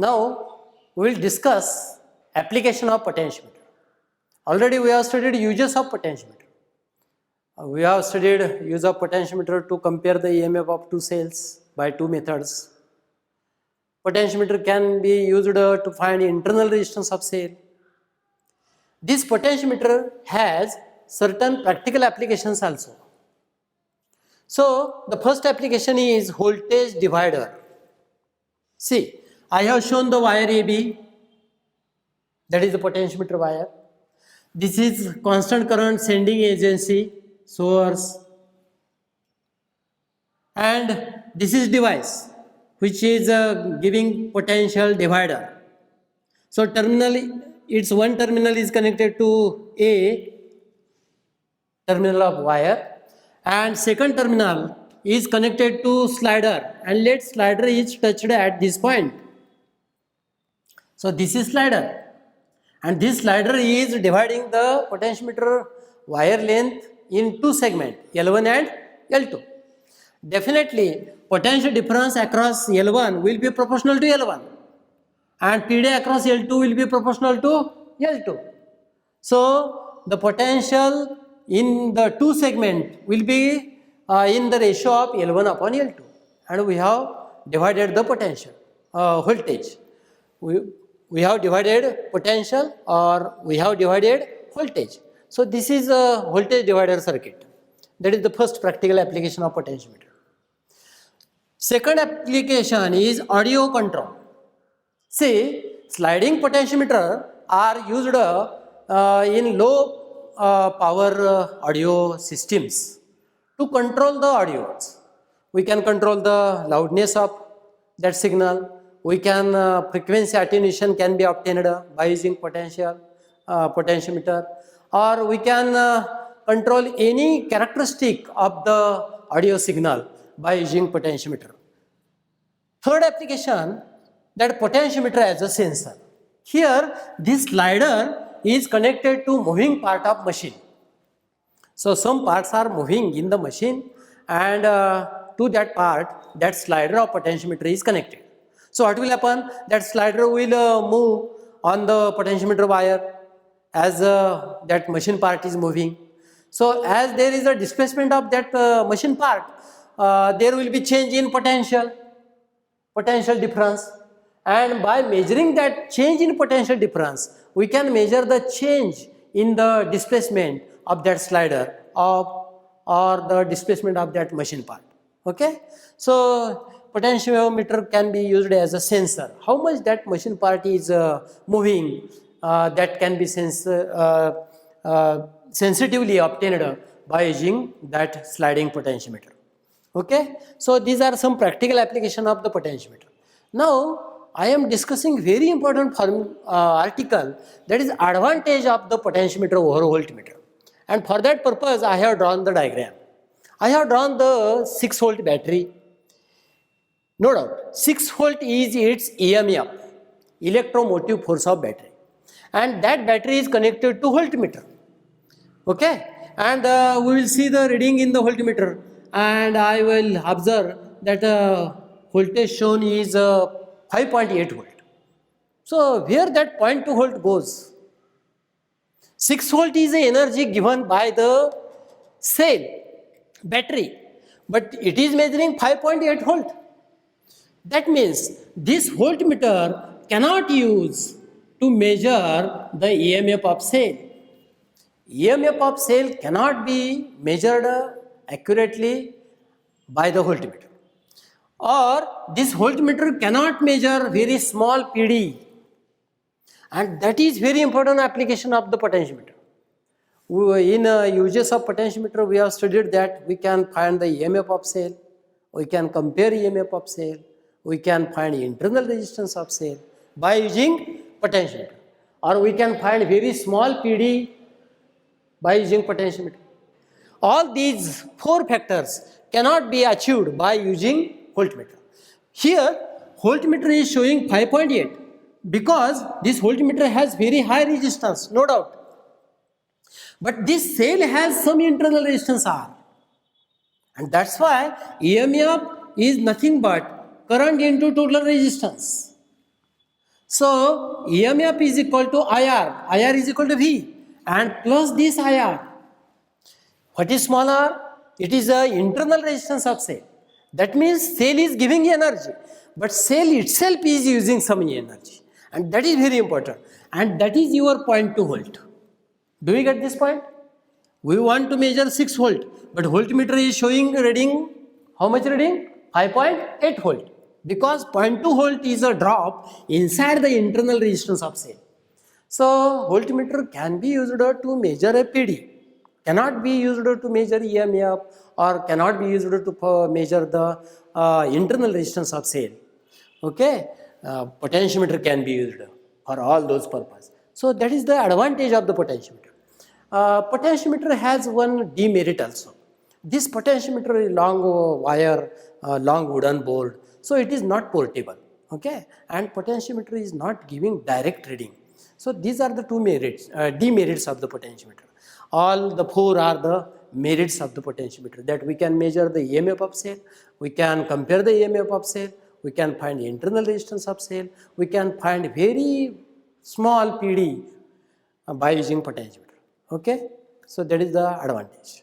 Now we will discuss application of potentiometer. Already we have studied uses of potentiometer. We have studied use of potentiometer to compare the EMF of two cells by two methods. Potentiometer can be used to find internal resistance of cell. This potentiometer has certain practical applications also. So the first application is voltage divider. See, I have shown the wire AB, that is the potentiometer wire. This is constant current sending agency, source, and this is device which is giving potential divider. So terminal, its one terminal is connected to A terminal of wire, and second terminal is connected to slider, and let slider is touched at this point. So this is slider, and this slider is dividing the potentiometer wire length in two segments, L1 and L2. Definitely potential difference across L1 will be proportional to L1, and PD across L2 will be proportional to L2. So the potential in the two segment will be in the ratio of L1 upon L2, and we have divided the potential voltage. We have divided potential, or we have divided voltage. So this is a voltage divider circuit. That is the first practical application of potentiometer. Second application is audio control. See, sliding potentiometer are used in low power audio systems to control the audios. We can control the loudness of that signal. We can frequency attenuation can be obtained by using potentiometer, or we can control any characteristic of the audio signal by using potentiometer. Third application, that potentiometer as a sensor. Here this slider is connected to moving part of machine. So some parts are moving in the machine, and to that part that slider of potentiometer is connected. So what will happen? That slider will move on the potentiometer wire as that machine part is moving. So as there is a displacement of that machine part, there will be change in potential difference, and by measuring that change in potential difference, we can measure the change in the displacement of that slider or the displacement of that machine part. Okay, so potentiometer can be used as a sensor. How much that machine part is moving, that can be sensitively obtained by using that sliding potentiometer. Okay, so these are some practical application of the potentiometer. Now I am discussing very important article, that is advantage of the potentiometer over voltmeter, and for that purpose I have drawn the diagram. I have drawn the 6 volt battery. No doubt 6 volt is its EMF, electromotive force of battery, and that battery is connected to voltmeter. Okay, and we will see the reading in the voltmeter, and I will observe that voltage shown is 5.8 volt. So where that 0.2 volt goes? 6 volt is the energy given by the cell battery, but it is measuring 5.8 volt. That means this voltmeter cannot use to measure the EMF of cell. EMF of cell cannot be measured accurately by the voltmeter, or this voltmeter cannot measure very small PD, and that is very important application of the potentiometer. In uses of potentiometer, we have studied that we can find the EMF of cell, we can compare EMF of cell, we can find internal resistance of cell by using potentiometer, or we can find very small PD by using potentiometer. All these 4 factors cannot be achieved by using voltmeter. Here voltmeter is showing 5.8 because this voltmeter has very high resistance, no doubt, but this cell has some internal resistance R, and that's why EMF is nothing but current into total resistance. So EMF is equal to IR is equal to V, and plus this IR. What is small r? It is the internal resistance of cell. That means cell is giving energy, but cell itself is using some energy, and that is very important. And that is your 0.2 volt. Do you get this point? We want to measure 6 volt, but voltmeter is showing reading, how much reading? 5.8 volt. Because 0.2 volt is a drop inside the internal resistance of cell. So voltmeter can be used to measure a PD, cannot be used to measure EMF, or cannot be used to measure the internal resistance of cell. Okay, potentiometer can be used for all those purposes. So that is the advantage of the potentiometer. Potentiometer has one demerit also. This potentiometer is long wire, long wooden board, so it is not portable. Okay, and potentiometer is not giving direct reading. So these are the two merits, demerits of the potentiometer. All the four are the merits of the potentiometer, that we can measure the EMF of cell, we can compare the EMF of cell, we can find the internal resistance of cell, we can find very small PD by using potentiometer. Okay, so that is the advantage.